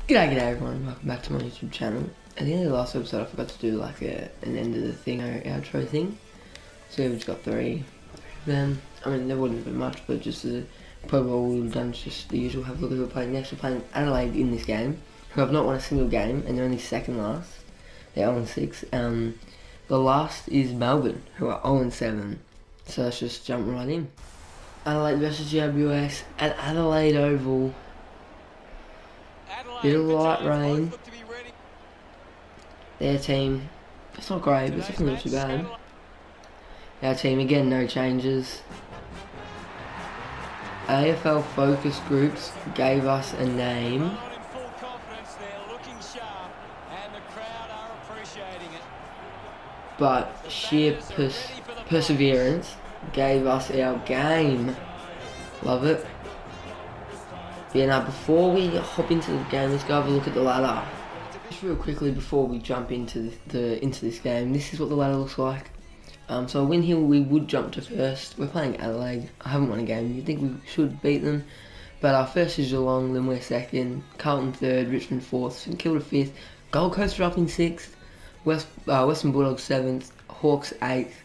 G'day everyone, welcome back to my YouTube channel. At the end of the last episode I forgot to do like an end of the thing, or outro thing. So yeah, we've just got three of them. I mean there wouldn't have been much, but just probably all we've done is just the usual. Have a look at who we're playing next. We're playing Adelaide in this game, who have not won a single game and they're only second last. They're 0-6. The last is Melbourne, who are 0-7. So let's just jump right in. Adelaide versus GWS at Adelaide Oval. Bit of light rain. Their team, it's not great, but it's definitely not too bad. Our team, again, no changes. AFL focus groups gave us a name. But sheer perseverance gave us our game. Love it. Yeah, now before we hop into the game, let's go have a look at the ladder. Just real quickly before we jump into this game, this is what the ladder looks like. So a win here, we would jump to first. We're playing Adelaide. I haven't won a game. You'd think we should beat them, but our first is Geelong, then we're second. Carlton third, Richmond fourth, St Kilda fifth, Gold Coast are up in sixth, Western Bulldogs seventh, Hawks eighth,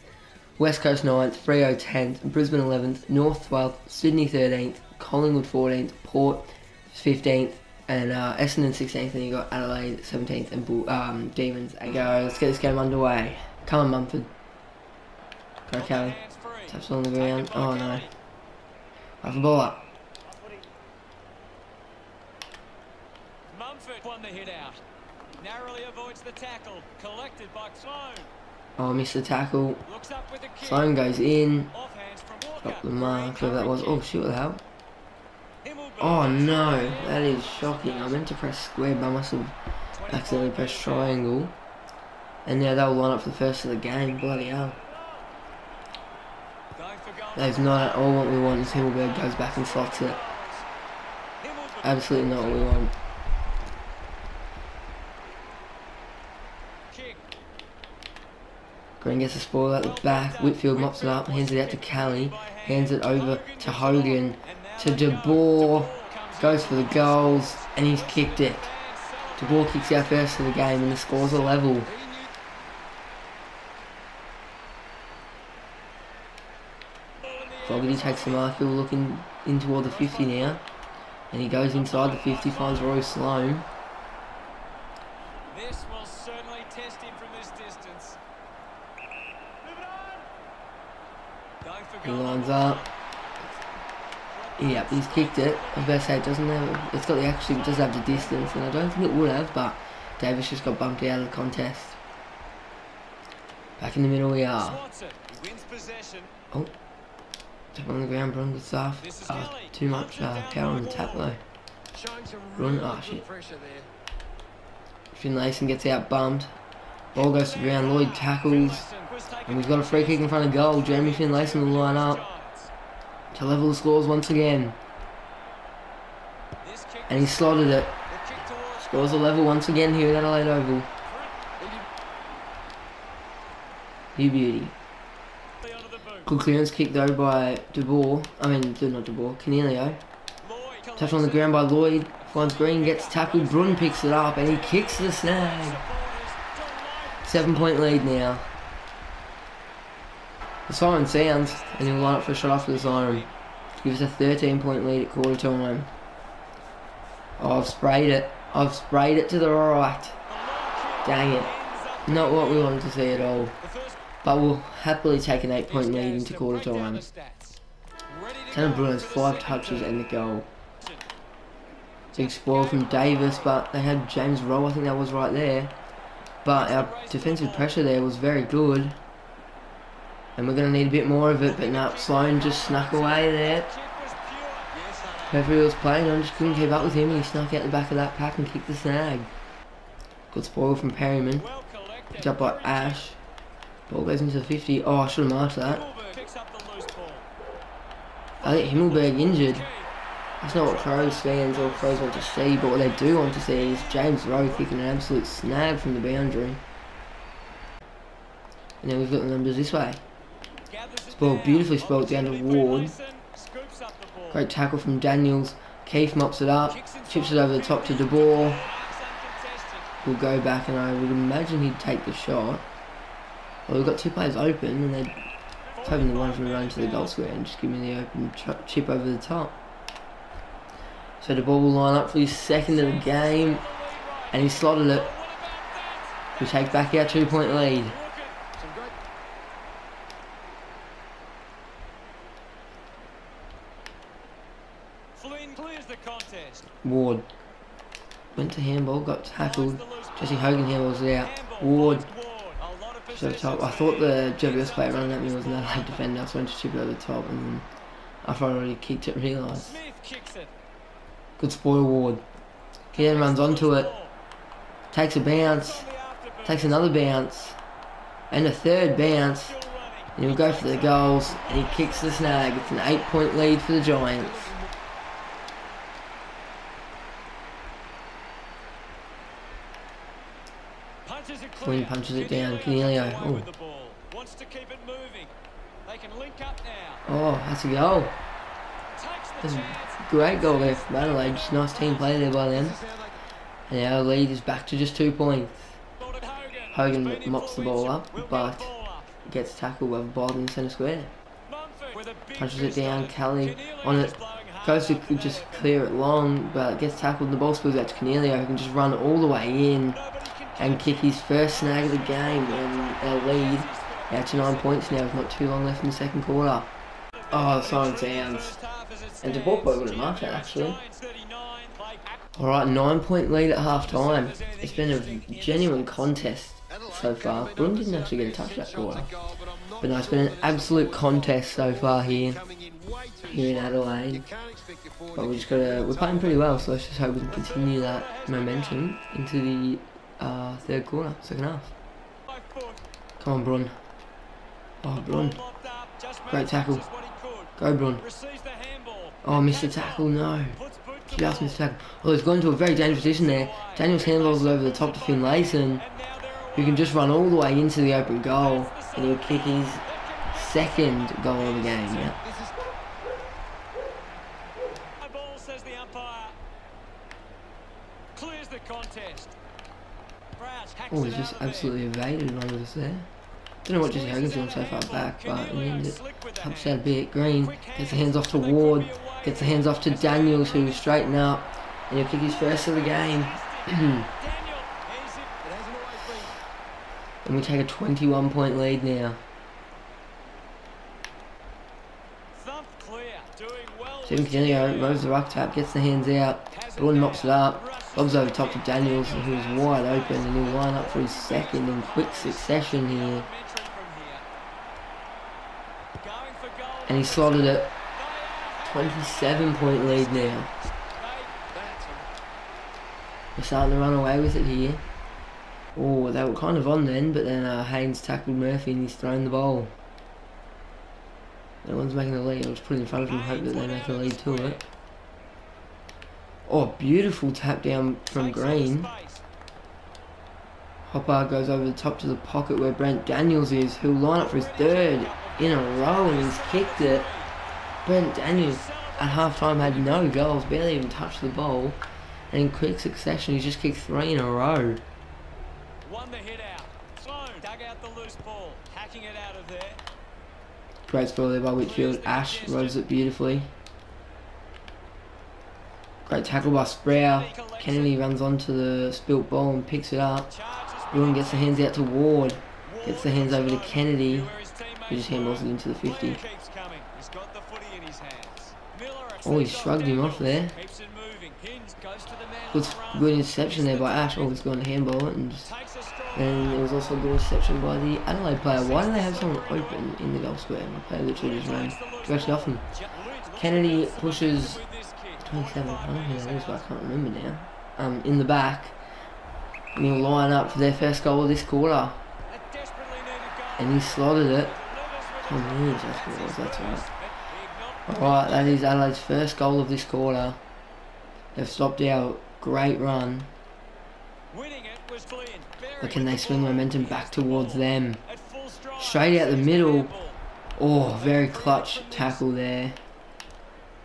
West Coast 9th, Freo 10th, Brisbane 11th, North 12th, Sydney 13th, Collingwood 14th, Port 15th, and Essendon 16th, and you got Adelaide 17th, and Demons 8th. Go, let's get this game underway. Come on, Mumford. Go, Kelly. Taps on the ground. Oh no. Have the ball up. Mumford won the hit out. Narrowly avoids the tackle. Collected by Sloan. Oh, missed the tackle. Sloan goes in. Got the mark, whoever that was. Oh, shoot, what the hell? Oh no, that is shocking. I meant to press square, but I must have accidentally pressed triangle. And now they'll line up for the first of the game. Bloody hell. That is not at all what we want. As Himmelberg goes back and slots it. Absolutely not what we want. Green gets a spoil at the back. Whitfield mops it up, hands it out to Kelly, hands it over to Hogan, to De Boer, goes for the goals, and he's kicked it. De Boer kicks out first of the game, and the scores are level. Fogarty takes the mark. He'll look in toward the 50 now, and he goes inside the 50, finds Roy Sloan. This will certainly test him from this distance. He lines up. Yep, he's kicked it. I was about to say it doesn't have. It's got the accuracy, it does have the distance, and I don't think it would have. But Davis just got bumped out of the contest. Back in the middle we are. Oh, tap on the ground, Brun, good stuff. Too much power on the tap though. Brun, oh shit. Finlayson gets out bumped. Ball goes to the ground. Lloyd tackles. And we've got a free kick in front of goal. Jeremy Finlayson will line up to level the scores once again. And he slotted it. Scores a level once again here at Adelaide Oval. You beauty. Good clearance kick though by De Boer. not De Boer, Canelio. Touch on the ground by Lloyd. Finds Green, gets tackled. Brun picks it up and he kicks the snag. 7-point lead now. The siren sounds, and he'll line up for a shot after the siren. Gives us a 13-point lead at quarter time. Oh, I've sprayed it. I've sprayed it to the right. Dang it. Not what we wanted to see at all. But we'll happily take an 8-point lead into quarter time. Tanner Bruno has 5 touches and the goal. Big spoil from Davis, but they had James Rowe, I think that was right there. But our defensive pressure there was very good. And we're going to need a bit more of it, but no, Sloan just snuck away there. Whoever he was playing on just couldn't keep up with him, and he snuck out the back of that pack and kicked the snag. Good spoil from Perryman. Picked up by Ash. Ball goes into the 50. Oh, I should have marked that. I think Himmelberg injured. That's not what Crows fans or Crows want to see, but what they do want to see is James Rowe kicking an absolute snag from the boundary. And then we've got the numbers this way. Ball beautifully spelled down to Ward. Great tackle from Daniels. Keith mops it up, chips it over the top to De Boer. Will go back, and I would imagine he'd take the shot. Well, we've got two players open, and they're hoping the one's going to run to the goal square and just give me the open chip over the top. So De Boer will line up for his second of the game, and he slotted it. We take back our 2-point lead. Ward went to handball, got tackled. Jesse Hogan handballs it out. Ward to the top. I thought the GWS player running at me was an Adelaide defender, so I went to chip it over the top, and then after I already kicked it, realised. Good spoil, Ward. He then runs onto it, takes a bounce, takes another bounce, and a third bounce, and he'll go for the goals, and he kicks the snag. It's an 8-point lead for the Giants. Flynn punches it down. Cornelio. Oh, that's a goal. That's a great goal there from Adelaide. Just nice team play there by them. And our lead is back to just 2 points. Hogan mops the ball up, but gets tackled by Bob in the centre square. Punches it down. Kelly on it. Goes to just clear it long, but gets tackled and the ball spills out to Cornelio, who can just run all the way in and kick his first snag of the game, and our lead out to 9 points now with not too long left in the second quarter. Oh, the siren sounds. And De Boer would have marked that actually. Alright, 9-point lead at half time. It's been a genuine contest so far. Brun didn't actually get a touch that quarter. But no, it's been an absolute contest so far here in Adelaide. But we're playing pretty well, so let's just hope we can continue that momentum into the third quarter, second half. Come on, Brun. Oh, Brun. Great tackle. Go, Brun. Oh, missed the tackle, no. Just missed the tackle. Oh, he's gone into a very dangerous position there. Daniels handballs over the top to Finlayson, who can just run all the way into the open goal, and he'll kick his second goal of the game. Yeah. Oh, he's just absolutely evaded one of us there. Don't know what Jesse Hogan's doing so far back, but in the end it helps out a bit. Green gets the hands off to Ward, gets the hands off to Daniels, who will straighten up, and he'll kick his first of the game. And we take a 21-point lead now. Stephen Cornelio moves the ruck tap, gets the hands out, Gordon mops it up, lobs over top to Daniels, who's wide open, and he'll line up for his second in quick succession here. And he slotted it. 27-point lead now. We're starting to run away with it here. Oh, they were kind of on then, but then Haynes tackled Murphy and he's thrown the ball. No one's making the lead. I'll just put it in front of him and hope that they make a lead to it. Oh, beautiful tap down from Green. Hopper goes over the top to the pocket where Brent Daniels is, who'll line up for his third in a row, and he's kicked it. Brent Daniels at half time had no goals, barely even touched the ball, and in quick succession he's just kicked 3 in a row. Won the hit out. Sloan dug out the loose ball, hacking it out of there. Great spell there by Whitfield. Ash rows it beautifully. Great tackle by Sproul. Kennedy runs onto the spilt ball and picks it up. Bruin gets the hands out to Ward. Gets the hands over to Kennedy, who just handballs it into the 50. Oh, he shrugged him off there. Good interception there by Ash. Oh, he's going to handball it, and it was also a good interception by the Adelaide player. Why do they have someone open in the goal square? The player literally just ran directly off them. Kennedy pushes 27. I don't know who that is, but I can't remember now. In the back, and he'll line up for their first goal of this quarter. And he slotted it. Oh, man, that's what it was. That's right. Alright, that is Adelaide's first goal of this quarter. They've stopped our great run. But can they swing momentum back towards them? Straight out the middle. Oh, very clutch tackle there.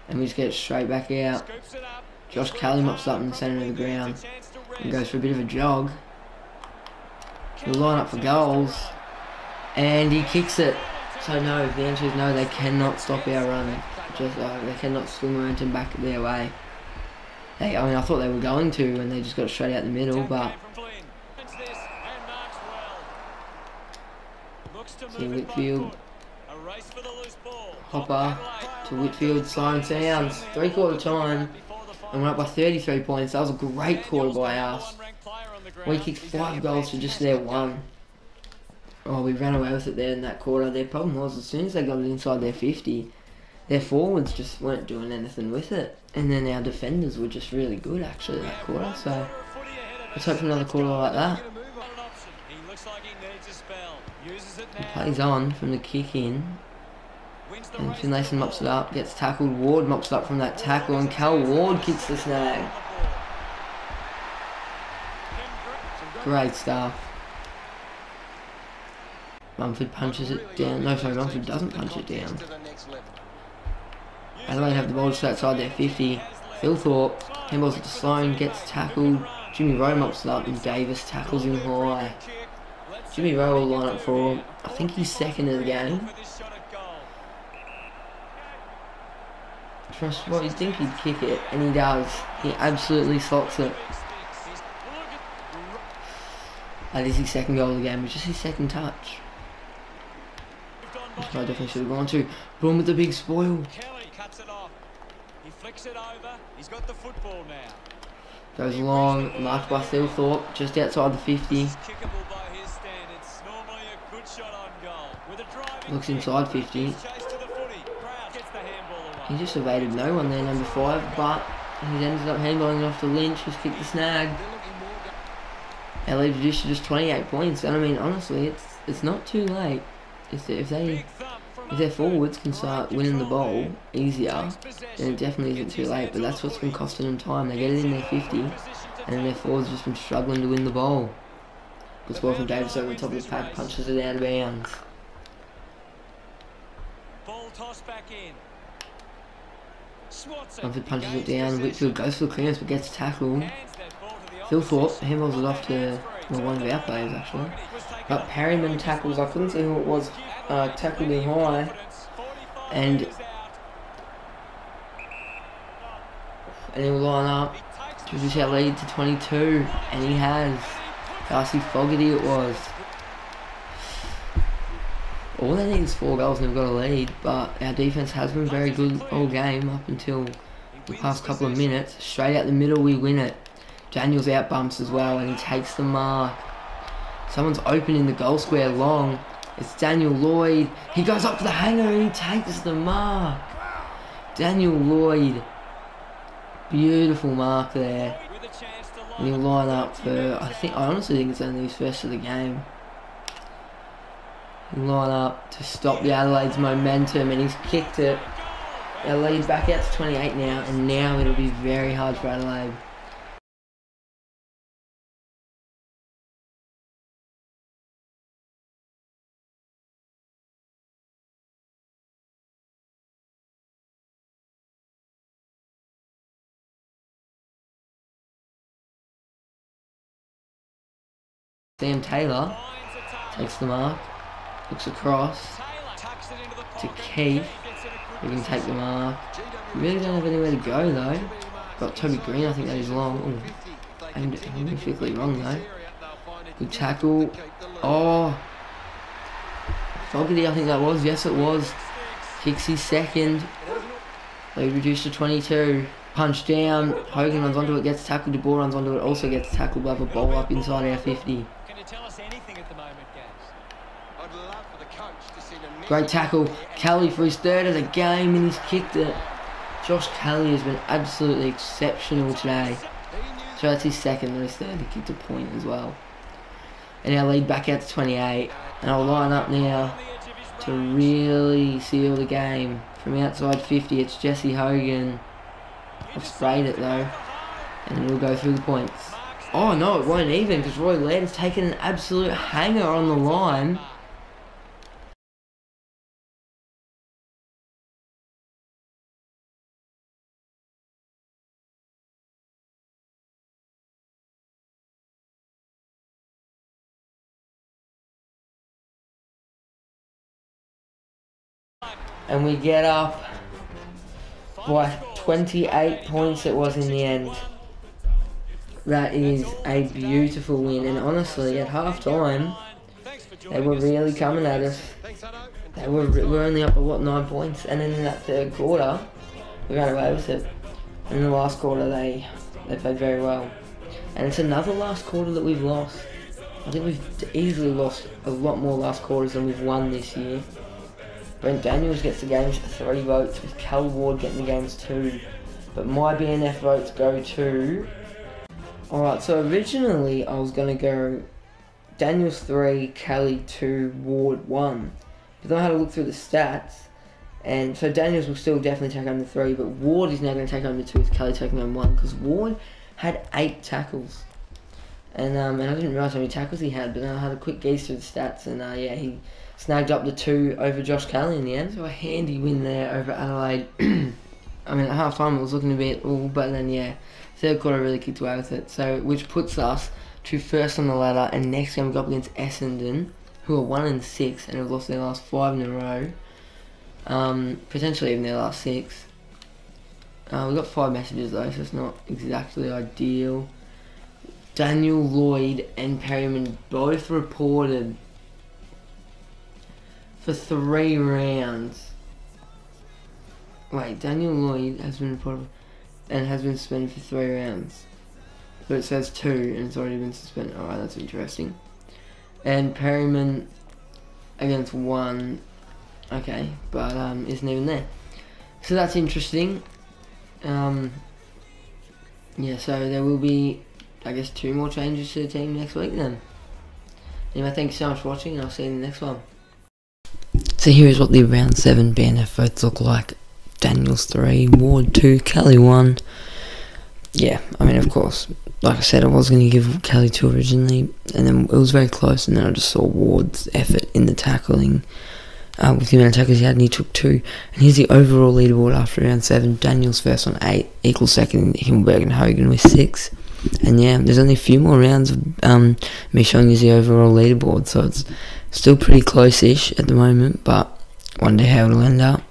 And we just get it straight back out. Scoops it up. Josh Kelly mops up in the centre of the ground and goes for a bit of a jog. He'll line up for goals. And he kicks it. So no, the answer is no, they cannot stop our run. They cannot swing momentum back their way. I mean, I thought they were going to when they just got it straight out the middle, but... See Whitfield. Hopper to Whitfield, siren sounds. 3/4 time. And we're up by 33 points. That was a great quarter by us. We kicked 5 goals to just their 1. Oh, we ran away with it there in that quarter. Their problem was, as soon as they got it inside their 50, their forwards just weren't doing anything with it. And then our defenders were just really good, actually, that quarter. So, let's hope for another quarter like that. He plays on from the kick in. And Finlayson mops it up, gets tackled. Ward mops it up from that tackle, and Cal Ward kicks the snag. Great stuff. Mumford punches it down. No, sorry, Mumford doesn't punch it down. Adelaide have the ball just outside their 50. Phil Thorpe handballs it to Sloan, gets tackled. Jimmy Rowe mops it up, and Davis tackles him high. Jimmy Rowe will line up for, I think he's second in the game. Trust what, you'd think he'd kick it, and he does. He absolutely slots it. That is his second goal of the game, but just his second touch. Which I definitely should have gone to. Boom with the big spoil. Kelly cuts it off. He flicks it over. He's got the football now. Goes long, marked by Thilthorpe, just outside the 50. Kickable by his standards. Normally a good shot on goal. With a driving Looks inside 50. He just evaded no one there, number 5, but he ended up handballing it off to Lynch, who's kicked the snag. LA reduced to just 28 points, and I mean, honestly, it's not too late. If their forwards can start winning the ball easier, then it definitely isn't too late. But that's what's been costing them time. They get it in their 50, and then their forwards just been struggling to win the ball. Good score from Davis over the top of the pad, punches it out of bounds. Ball toss back in. Mumford punches it down. Whitfield goes for the clearance but gets tackled. Phil Thorpe handballs it off to one of our players actually. But Perryman tackles. I couldn't see who it was. Tackled him high, and he'll line up to reduce our lead to 22, and he has. Darcy Fogarty it was. All they need is 4 goals and they've got a lead, but our defence has been very good all game up until the past couple of minutes. Straight out the middle we win it. Daniels out bumps as well and he takes the mark. Someone's open in the goal square long. It's Daniel Lloyd. He goes up for the hanger and he takes the mark. Daniel Lloyd. Beautiful mark there. And he'll line up for, I honestly think it's only his first of the game. Line up to stop the Adelaide's momentum, and he's kicked it. Our lead back out to 28 now, and now it'll be very hard for Adelaide. Sam Taylor takes the mark. Looks across to Keith, who can take the mark. We really don't have anywhere to go though. Got Toby Green, I think that is long. Ooh, aimed it horrifically wrong though. Good tackle. Oh, Fogarty, I think that was. Yes, it was. Kicks his second. Lead reduced to 22. Punch down. Hogan runs onto it, gets tackled. De Boer runs onto it, also gets tackled by the ball up inside our 50. Great tackle. Kelly for his 3rd of the game and he's kicked it. Josh Kelly has been absolutely exceptional today. So that's his 2nd and his 3rd. He kicked a point as well. And our lead back out to 28. And I'll line up now to really seal the game. From outside 50 it's Jesse Hogan. I've sprayed it though. And it'll go through the points. Oh no, it won't even because Roy Laird has taken an absolute hanger on the line. and we get up by 28 points it was in the end. That is a beautiful win, and honestly, at half time, they were really coming at us. We're only up by, what, 9 points, and then in that third quarter, we ran away with it. In the last quarter, they played very well. And it's another last quarter that we've lost. I think we've easily lost a lot more last quarters than we've won this year. Brent Daniels gets the game's 3 votes, with Cal Ward getting the game's 2. But my BNF votes go to... Alright, so originally I was going to go Daniels 3, Kelly 2, Ward 1. But then I had to look through the stats, and so Daniels will still definitely take home the 3, but Ward is now going to take home the 2 with Kelly taking home 1, because Ward had 8 tackles. And I didn't realise how many tackles he had, but then I had a quick gaze through the stats, and yeah, he snagged up the 2 over Josh Kelly in the end. So a handy win there over Adelaide. I mean, at half time it was looking a bit, but then yeah, third quarter really kicked away with it. So, which puts us to first on the ladder, and next game we go up against Essendon, who are 1-6 and have lost their last 5 in a row. Potentially even their last 6. We've got 5 messages though, so it's not exactly ideal. Daniel Lloyd and Perryman both reported for 3 rounds. Wait, Daniel Lloyd has been reported and has been suspended for 3 rounds. But it says 2 and it's already been suspended. Alright, that's interesting. And Perryman against 1. Okay, but isn't even there. So that's interesting. Yeah, so there will be, I guess, 2 more changes to the team next week then. Anyway, thank you so much for watching, and I'll see you in the next one. So here is what the round 7 BNF votes look like. Daniels 3, Ward 2, Kelly 1. Yeah, I mean, of course, like I said, I was going to give Kelly 2 originally, and then it was very close, and then I just saw Ward's effort in the tackling. With the amount of tackles he had, and he took 2. And here's the overall leaderboard after round 7. Daniels first on 8, equals second Himmelberg and Hogan with 6. And yeah, there's only a few more rounds of me showing you the overall leaderboard, so it's still pretty close-ish at the moment, but wonder how it'll end up.